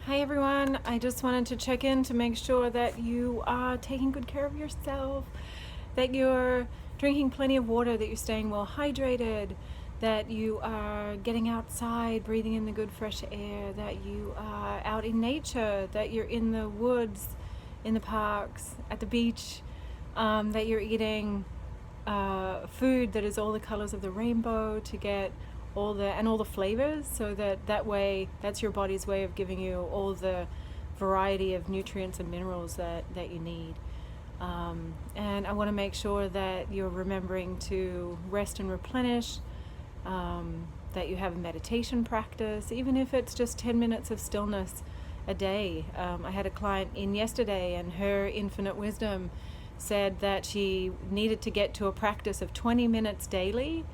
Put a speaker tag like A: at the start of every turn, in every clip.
A: Hi everyone, I just wanted to check in to make sure that you are taking good care of yourself, that you're drinking plenty of water, that you're staying well hydrated, that you are getting outside, breathing in the good fresh air, that you are out in nature, that you're in the woods, in the parks, at the beach, that you're eating food that is all the colors of the rainbow to get all the flavors, so that way that's your body's way of giving you all the variety of nutrients and minerals that you need. And I want to make sure that you're remembering to rest and replenish, that you have a meditation practice, even if it's just 10 minutes of stillness a day. I had a client in yesterday, and her infinite wisdom said that she needed to get to a practice of 20 minutes daily,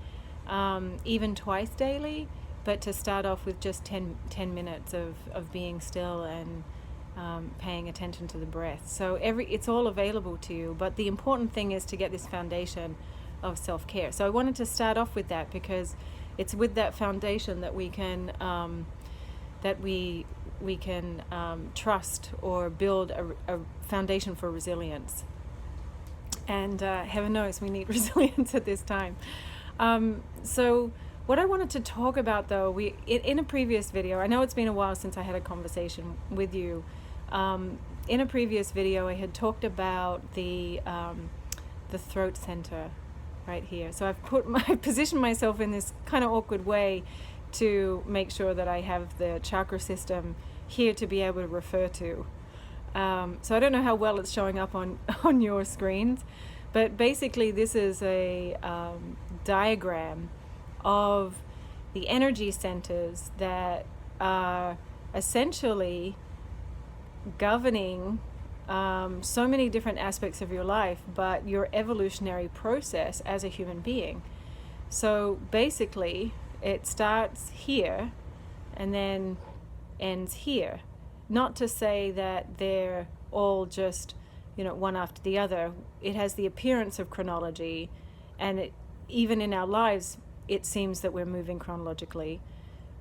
A: even twice daily, but to start off with just 10 minutes of being still and paying attention to the breath. So it's all available to you, but the important thing is to get this foundation of self-care. So I wanted to start off with that because it's with that foundation that we can trust or build a foundation for resilience. And heaven knows we need resilience at this time. So what I wanted to talk about, though, in a previous video, I know it's been a while since I had a conversation with you. In a previous video, I had talked about the throat center right here. So I've positioned myself in this kind of awkward way to make sure that I have the chakra system here to be able to refer to. So I don't know how well it's showing up on your screens, but basically this is a diagram of the energy centers that are essentially governing so many different aspects of your life, but your evolutionary process as a human being. So basically it starts here and then ends here. Not to say that they're all just, one after the other. It has the appearance of chronology, and even in our lives, it seems that we're moving chronologically.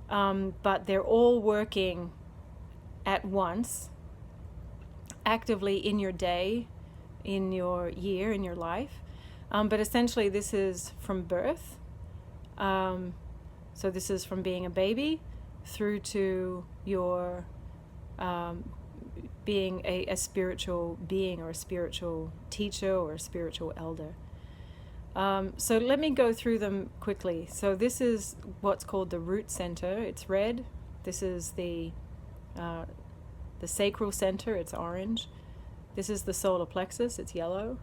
A: But they're all working at once, actively in your day, in your year, in your life. But essentially, this is from birth. So this is from being a baby through to your being a spiritual being, or a spiritual teacher, or a spiritual elder. So let me go through them quickly. So this is what's called the root center. It's red. This is the sacral center. It's orange. This is the solar plexus. It's yellow.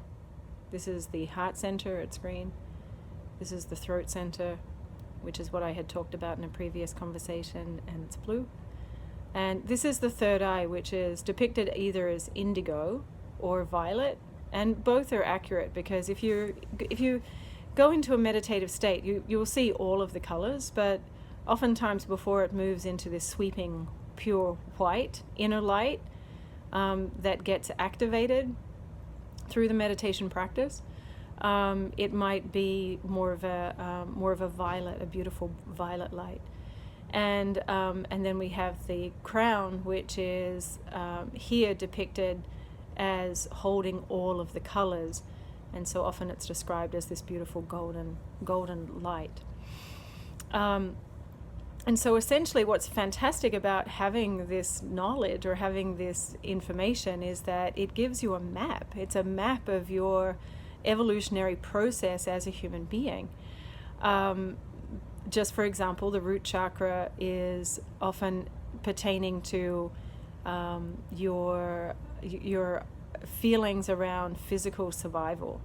A: This is the heart center. It's green. This is the throat center, which is what I had talked about in a previous conversation, and it's blue. And this is the third eye, which is depicted either as indigo or violet, and both are accurate, because if you go into a meditative state, you will see all of the colors, but oftentimes before it moves into this sweeping pure white inner light that gets activated through the meditation practice, it might be more of a violet, a beautiful violet light. And then we have the crown, which is here depicted as holding all of the colors, and so often it's described as this beautiful golden light. And so essentially what's fantastic about having this knowledge or having this information is that it gives you a map. It's a map of your evolutionary process as a human being. Just for example, the root chakra is often pertaining to your feelings around physical survival.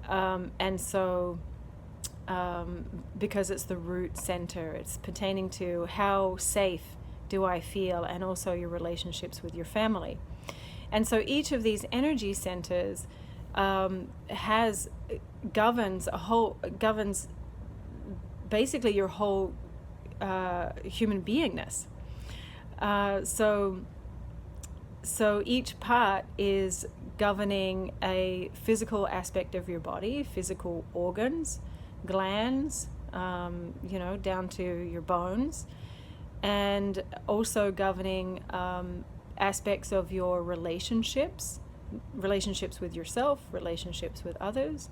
A: And so because it's the root center, it's pertaining to how safe do I feel, and also your relationships with your family. And so each of these energy centers governs basically your whole human beingness. So each part is governing a physical aspect of your body, physical organs, glands, down to your bones. and also governing aspects of your relationships with yourself, relationships with others.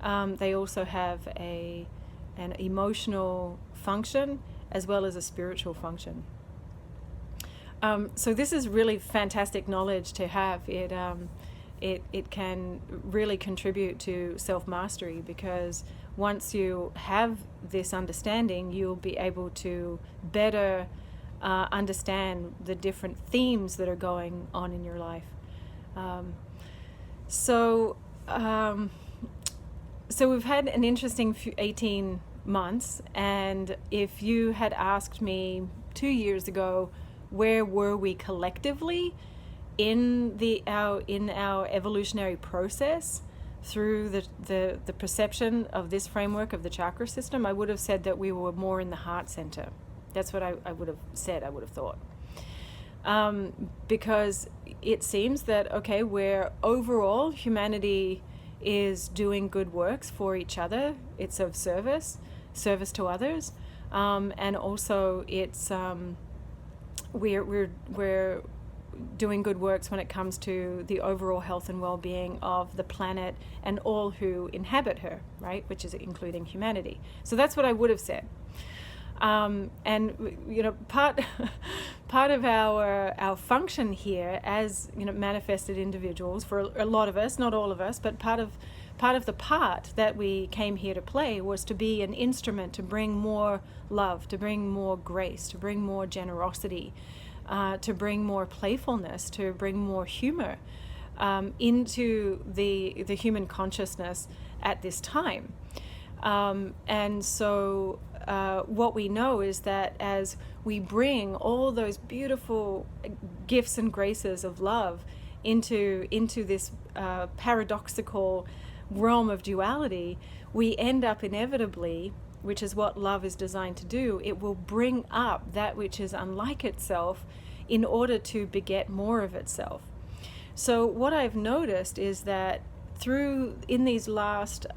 A: They also have an emotional function as well as a spiritual function. So this is really fantastic knowledge to have. It can really contribute to self-mastery, because once you have this understanding, you'll be able to better understand the different themes that are going on in your life. So we've had an interesting 18 months, and if you had asked me 2 years ago, where were we collectively in our evolutionary process through the perception of this framework of the chakra system, I would have said that we were more in the heart center. That's what I would have said, I would have thought. Because it seems that, okay, where overall humanity is doing good works for each other, it's of service to others, and also it's we're doing good works when it comes to the overall health and well-being of the planet and all who inhabit her, right? Which is including humanity. So that's what I would have said. And part of our function here as manifested individuals, for a lot of us, not all of us, but part of the part that we came here to play was to be an instrument to bring more love, to bring more grace, to bring more generosity, to bring more playfulness, to bring more humor into the human consciousness at this time. And so what we know is that as we bring all those beautiful gifts and graces of love into this paradoxical realm of duality, we end up inevitably, which is what love is designed to do, it will bring up that which is unlike itself in order to beget more of itself. So what I've noticed is that in these last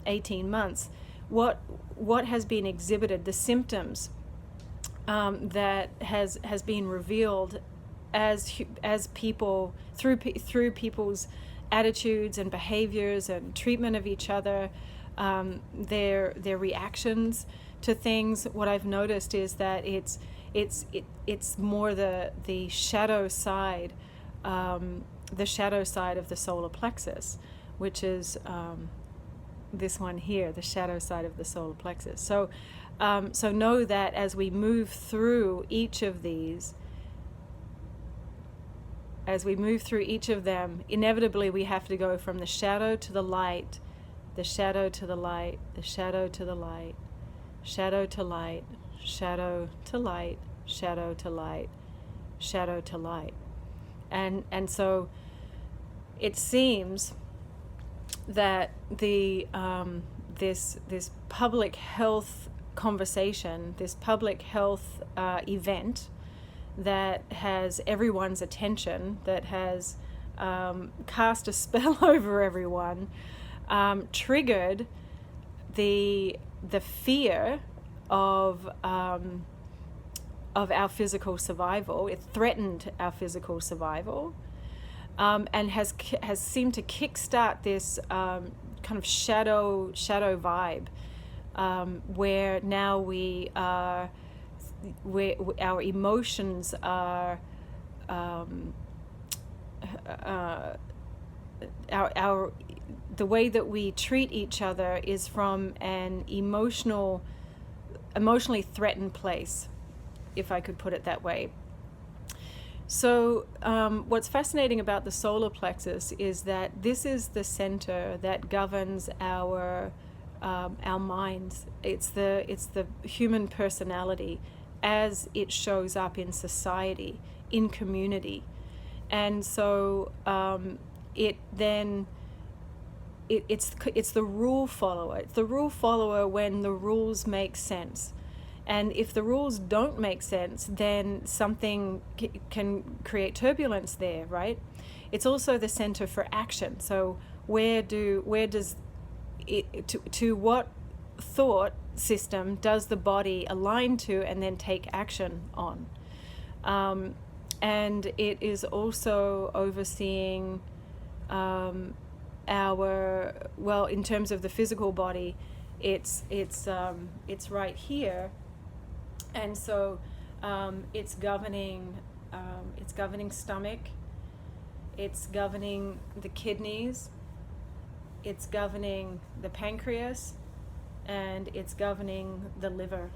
A: 18 months, what has been exhibited, the symptoms that has been revealed as people through people's attitudes and behaviors and treatment of each other, their reactions to things. What I've noticed is that it's more the shadow side, the shadow side of the solar plexus, which is this one here, the shadow side of the solar plexus. So know that as we move through each of these, as we move through each of them, inevitably we have to go from the shadow to the light, the shadow to the light, the shadow to the light, shadow to light, shadow to light, shadow to light, shadow to light. And so it seems that this public health conversation, this public health event that has everyone's attention, that has cast a spell over everyone, triggered the fear of our physical survival. It threatened our physical survival, and has seemed to kickstart this kind of shadow vibe, where now our emotions are the way that we treat each other is from an emotionally threatened place, if I could put it that way. So what's fascinating about the solar plexus is that this is the center that governs our minds. It's the human personality as it shows up in society, in community. And so it's the rule follower. It's the rule follower when the rules make sense. And if the rules don't make sense, then something can create turbulence there, right? It's also the center for action. So where does it, to what thought system does the body align to and then take action on? And it is also overseeing in terms of the physical body, it's right here, and so it's governing stomach, it's governing the kidneys, it's governing the pancreas, and it's governing the liver.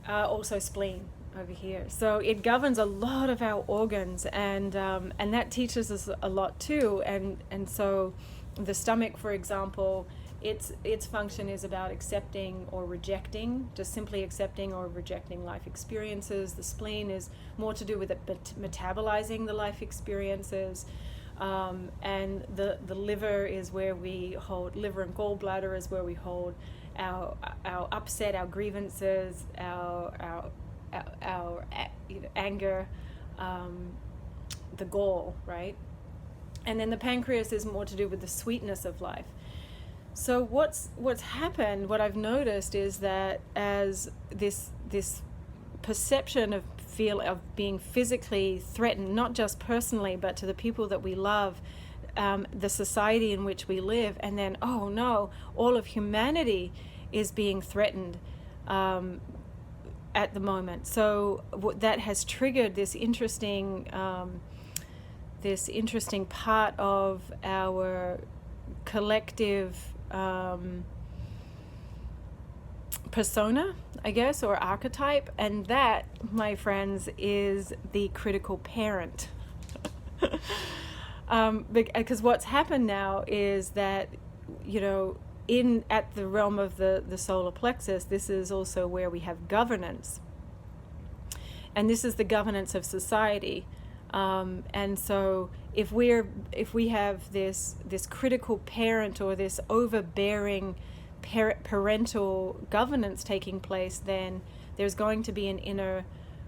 A: Also spleen over here. So it governs a lot of our organs, and that teaches us a lot too. And so the stomach, for example, its function is about accepting or rejecting, just simply accepting or rejecting life experiences. The spleen is more to do with it metabolizing the life experiences. And the liver is where we hold, liver and gallbladder is where we hold our upset, our grievances, our anger, the gall, right? And then the pancreas is more to do with the sweetness of life. So what's happened, what I've noticed is that as this perception of being physically threatened, not just personally, but to the people that we love, the society in which we live, and then, oh no, all of humanity is being threatened at the moment. So that has triggered this interesting part of our collective persona, I guess, or archetype, and that, my friends, is the critical parent. Because what's happened now is that, at the realm of the solar plexus, this is also where we have governance, and this is the governance of society. And so if we have this critical parent, or this overbearing parental governance taking place, then there's going to be an inner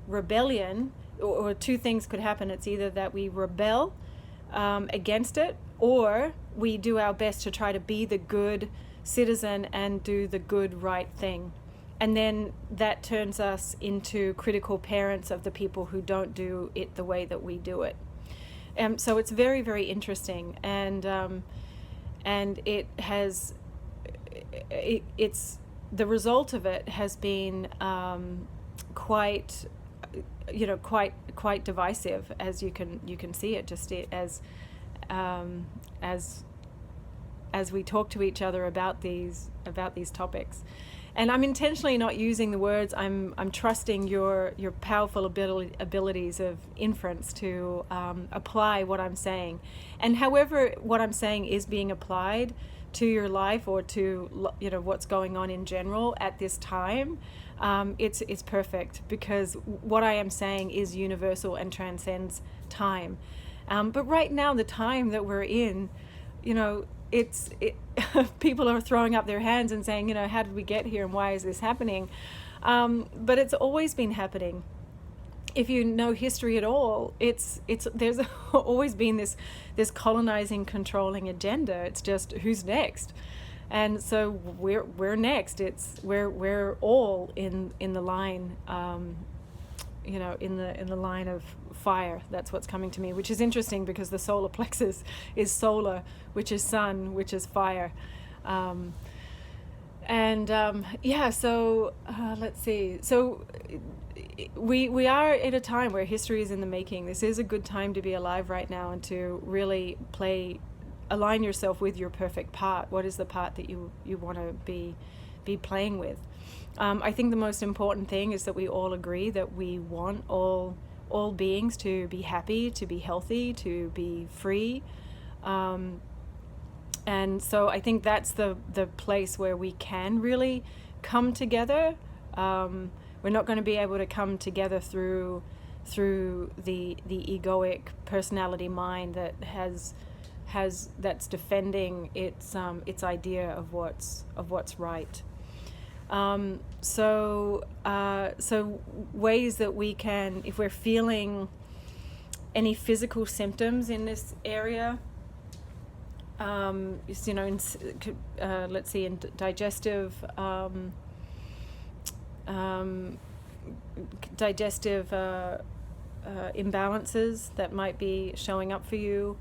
A: rebellion, or two things could happen. It's either that we rebel against it, or we do our best to try to be the good citizen and do the good right thing. And then that turns us into critical parents of the people who don't do it the way that we do it. So it's very, very interesting, and it's the result of it has been quite divisive, as you can see it just as we talk to each other about these topics. And I'm intentionally not using the words. I'm trusting your powerful abilities of inference to apply what I'm saying. And however what I'm saying is being applied to your life, or to what's going on in general at this time, it's perfect, because what I am saying is universal and transcends time. But right now, the time that we're in, people are throwing up their hands and saying, how did we get here and why is this happening? But it's always been happening. If you know history at all, there's always been this colonizing, controlling agenda. It's just who's next, and so we're next. We're all in the line, in the line of fire. That's what's coming to me, which is interesting, because the solar plexus is solar, which is sun, which is fire. So let's see. So we are at a time where history is in the making. This is a good time to be alive right now, and to really align yourself with your perfect part. What is the part that you want to be playing with? I think the most important thing is that we all agree that we want all beings to be happy, to be healthy, to be free. And so I think that's the place where we can really come together. We're not going to be able to come together through the egoic personality mind that that's defending its idea of what's right. So ways that we can, if we're feeling any physical symptoms in this area, you know, let's see, in digestive imbalances that might be showing up for you,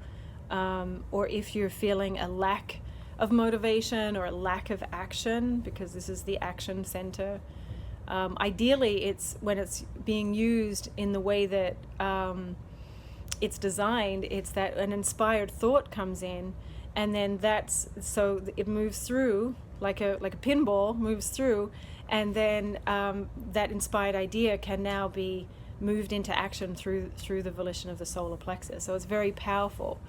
A: or if you're feeling a lack of motivation or a lack of action, because this is the action center. Ideally, it's when it's being used in the way that it's designed, it's that an inspired thought comes in, and then so it moves through like a pinball moves through, and then that inspired idea can now be moved into action through the volition of the solar plexus. So it's very powerful.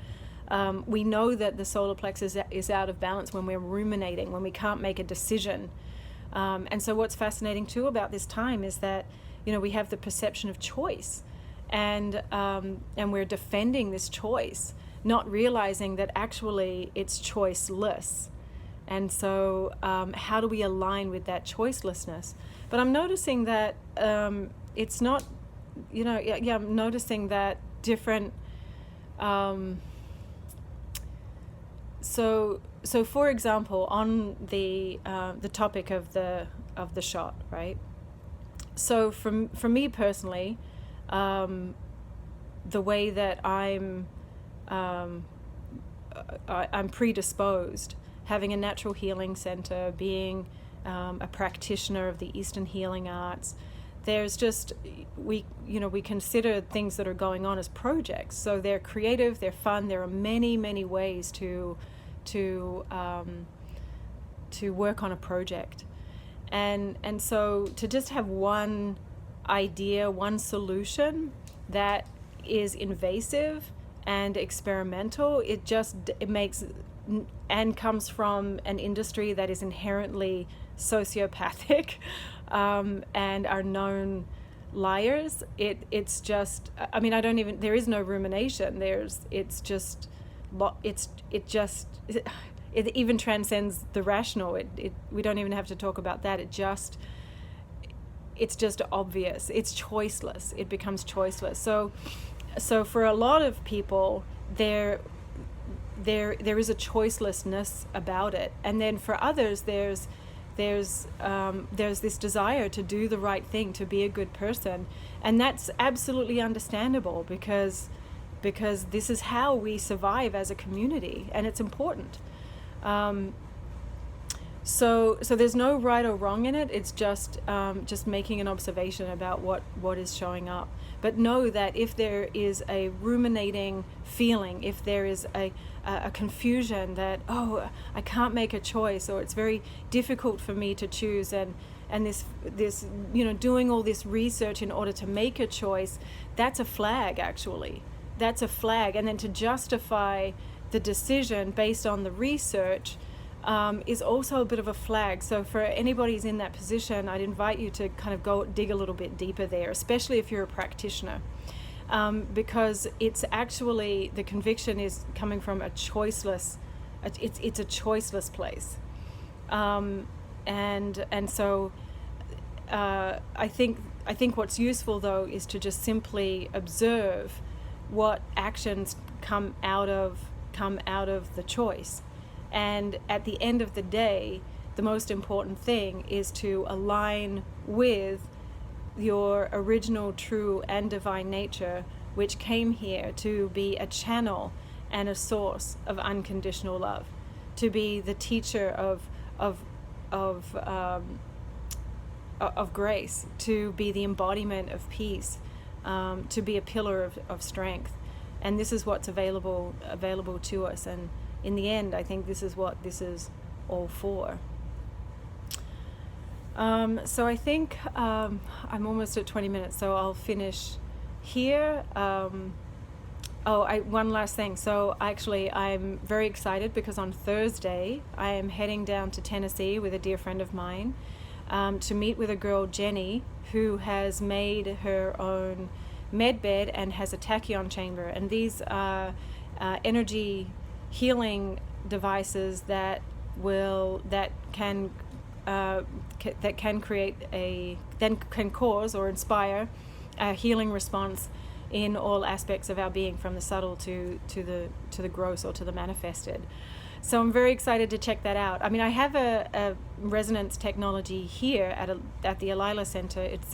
A: We know that the solar plexus is out of balance when we're ruminating, when we can't make a decision. And so what's fascinating too about this time is that, you know, we have the perception of choice, and we're defending this choice, not realizing that actually it's choiceless. And so how do we align with that choicelessness? But I'm noticing that it's not, you know, I'm noticing that different. So for example, on the topic of the shot, right? So for me personally, the way that I'm predisposed, having a natural healing center, being a practitioner of the Eastern healing arts, there's just, we consider things that are going on as projects. So they're creative, they're fun. There are many, many ways to work on a project, and so to just have one idea, one solution that is invasive and experimental, it makes, and comes from an industry that is inherently sociopathic and are known liars. It's just, I mean, there is no rumination. It even transcends the rational. We don't even have to talk about that. It's just obvious. It's choiceless. It becomes choiceless. So for a lot of people, there is a choicelessness about it, and then for others, there's this desire to do the right thing, to be a good person, and that's absolutely understandable because this is how we survive as a community, and it's important. So there's no right or wrong in it. It's just making an observation about what is showing up. But know that if there is a ruminating feeling, if there is a confusion that, oh, I can't make a choice, or it's very difficult for me to choose, and this doing all this research in order to make a choice, that's a flag, actually. That's a flag. And then to justify the decision based on the research is also a bit of a flag. So for anybody who's in that position, I'd invite you to kind of go dig a little bit deeper there, especially if you're a practitioner, because it's actually, the conviction is coming from a choiceless, it's a choiceless place, and so I think what's useful though is to just simply observe what actions come out of the choice. And at the end of the day, the most important thing is to align with your original, true, and divine nature, which came here to be a channel and a source of unconditional love, to be the teacher of grace, to be the embodiment of peace, to be a pillar of strength. And this is what's available to us. And in the end, I think this is what this is all for. So I think I'm almost at 20 minutes, so I'll finish here. One last thing. So actually, I'm very excited because on Thursday, I am heading down to Tennessee with a dear friend of mine to meet with a girl, Jenny, who has made her own med bed and has a tachyon chamber. And these are energy healing devices that can cause or inspire a healing response in all aspects of our being, from the subtle to the gross, or to the manifested. So I'm very excited to check that out. I mean, I have a resonance technology here at the Alila Center. It's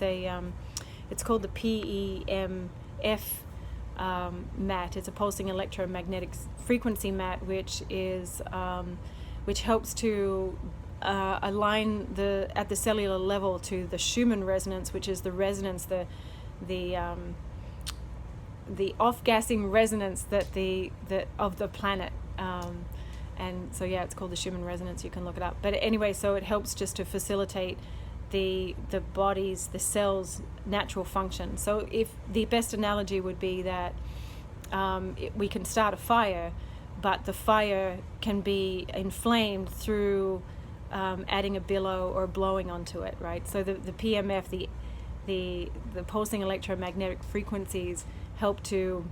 A: called the PEMF mat. It's a pulsing electromagnetic frequency mat, which helps to align at the cellular level to the Schumann resonance, which is the resonance, the off-gassing resonance of the planet. And so it's called the Schumann resonance. You can look it up. But anyway, so it helps just to facilitate the body's, the cell's natural function. So if the best analogy would be that we can start a fire, but the fire can be inflamed through adding a billow or blowing onto it, right? So the PMF, the pulsing electromagnetic frequencies, help to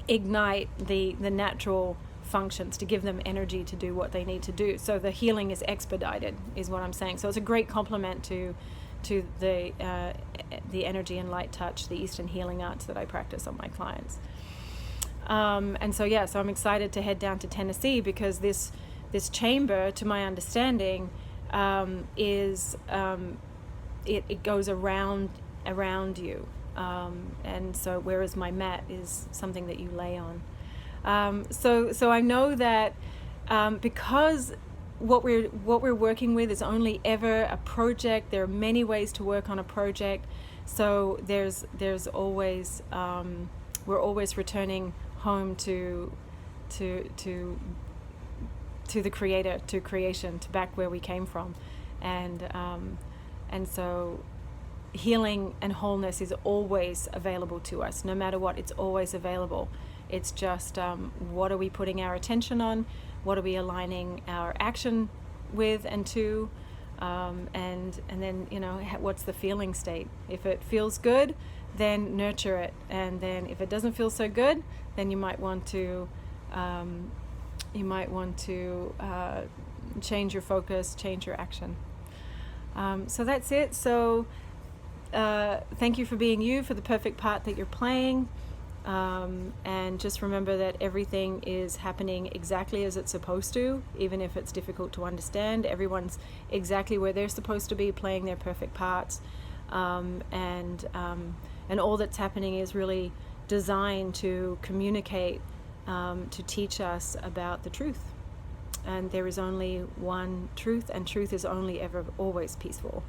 A: ignite the natural functions, to give them energy to do what they need to do. So the healing is expedited, is what I'm saying. So it's a great complement to the energy and light touch, the Eastern healing arts that I practice on my clients. And so I'm excited to head down to Tennessee, because this chamber, to my understanding, is it goes around you, and so whereas my mat is something that you lay on. So I know that because what we're working with is only ever a project. There are many ways to work on a project. So there's always we're always returning home to the Creator, to creation, to back where we came from, and so healing and wholeness is always available to us. No matter what, it's always available. It's just what are we putting our attention on? What are we aligning our action with and to? And then, what's the feeling state? If it feels good, then nurture it. And then if it doesn't feel so good, then you might want to change your focus, change your action. So that's it. So thank you for being you, for the perfect part that you're playing. And just remember that everything is happening exactly as it's supposed to, even if it's difficult to understand. Everyone's exactly where they're supposed to be, playing their perfect parts, and all that's happening is really designed to communicate, to teach us about the truth. And there is only one truth, and truth is only ever always peaceful.